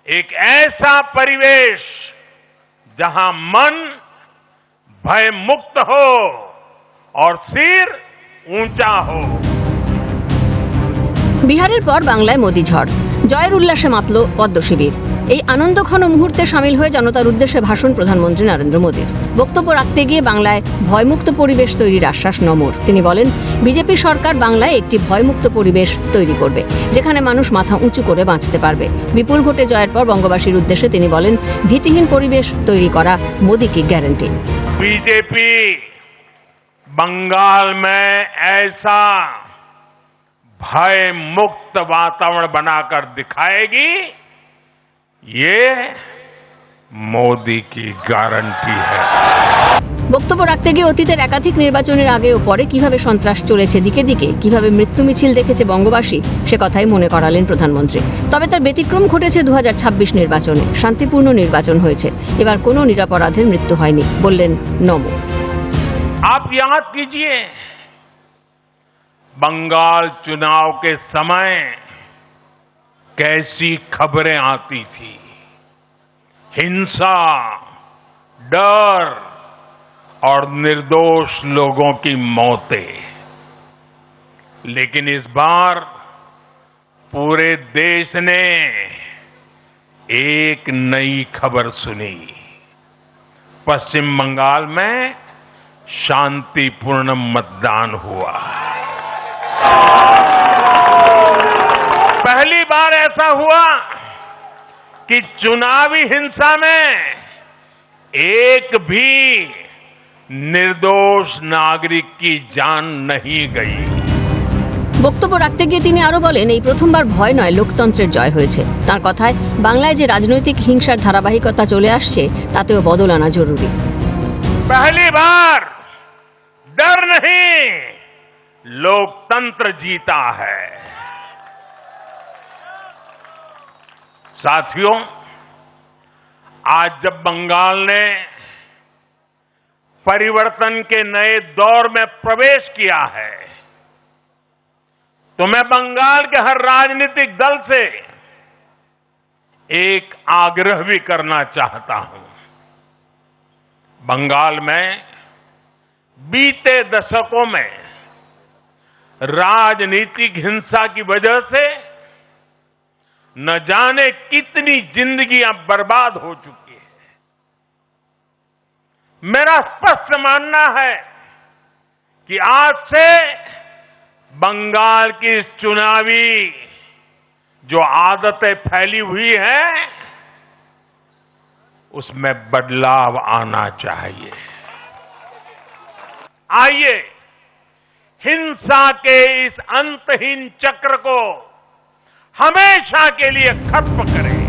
एक ऐसा परिवेश जहां मन भय मुक्त हो और सिर ऊंचा हो। বিহারের পর বাংলায় মোদি ঝড়, জয়ের উল্লাসে মাতল পদ্ম শিবির। এই আনন্দঘন মুহূর্তে সামিল হয়ে জনতার উদ্দেশ্যে ভাষণ প্রধানমন্ত্রী নরেন্দ্র মোদীর। বক্তব্য রাখতে গিয়ে বাংলায় ভয়মুক্ত পরিবেশ তৈরির আশ্বাস নমর। তিনি বলেন, বিজেপি সরকার বাংলায় একটি ভয়মুক্ত পরিবেশ তৈরি করবে, যেখানে মানুষ মাথা উঁচু করে বাঁচতে পারবে। বিপুল ভোটে জয়ের পর বঙ্গবাসীর উদ্দেশ্যে তিনি বলেন, ভীতিহীন পরিবেশ তৈরি করা মোদি की गारंटी। बीजेपी बंगाल में ऐसा भय मुक्त वातावरण बनाकर दिखाएगी, ये मोदी की गारंटी है। বক্তব্য রাখতে গিয়ে অতীতের একাধিক নির্বাচনের আগে ও পরে কিভাবে সন্ত্রাস চলেছে দিকে দিকে, কিভাবে মৃত্যু মিছিল দেখেছে বঙ্গবাসী, সে কথাই মনে করালেন প্রধানমন্ত্রী। তবে তার ব্যতিক্রম ঘটেছে 2026 নির্বাচনে। শান্তিপূর্ণ নির্বাচন হয়েছে, এবার কোনো নিরপরাধের মৃত্যু হয়নি, বললেন নমো। आप याद कीजिए, बंगाल चुनाव के समय कैसी खबरें आती थी। हिंसा, डर और निर्दोष लोगों की मौतें। लेकिन इस बार पूरे देश ने एक नई खबर सुनी। पश्चिम बंगाल में शांतिपूर्ण मतदान हुआ। पहली बार ऐसा हुआ कि चुनावी हिंसा में एक भी निर्दोष नागरिक की जान नहीं गई। বক্তব্য রাখতে গিয়ে তিনি আরো বলেন, এই প্রথমবার ভয় নয়, লোকতন্ত্রের জয় হয়েছে। তার কথায়, বাংলায় যে রাজনৈতিক হিংসার ধারাবাহিকতা চলে আসছে, তাতেও বদল আনা জরুরি। पहली बार डर नहीं, लोकतंत्र जीता है। साथियों, आज जब बंगाल ने परिवर्तन के नए दौर में प्रवेश किया है, तो मैं बंगाल के हर राजनीतिक दल से एक आग्रह भी करना चाहता हूं। बंगाल में बीते दशकों में राजनीतिक हिंसा की वजह से न जाने कितनी जिंदगियां बर्बाद हो चुकी है। मेरा स्पष्ट मानना है कि आज से बंगाल की चुनावी जो आदतें फैली हुई हैं, उसमें बदलाव आना चाहिए। आइए हिंसा के इस अंतहीन चक्र को हमेशा के लिए खत्म करें।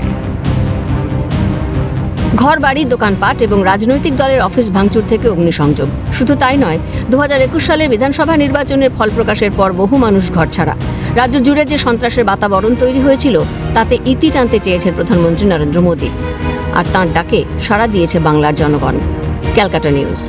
ঘর বাড়ি, দোকানপাট এবং রাজনৈতিক দলের অফিস ভাঙচুর থেকে অগ্নিসংযোগ। শুধু তাই নয়, 2021 সালের বিধানসভা নির্বাচনের ফল প্রকাশের পর বহু মানুষ ঘরছাড়া। রাজ্য জুড়ে যে সন্ত্রাসের বাতাবরণ তৈরি হয়েছিল, তাতে ইতি টানতে চেয়েছেন প্রধানমন্ত্রী নরেন্দ্র মোদী। আর তাঁর ডাকে সাড়া দিয়েছে বাংলার জনগণ। ক্যালকাটা নিউজ।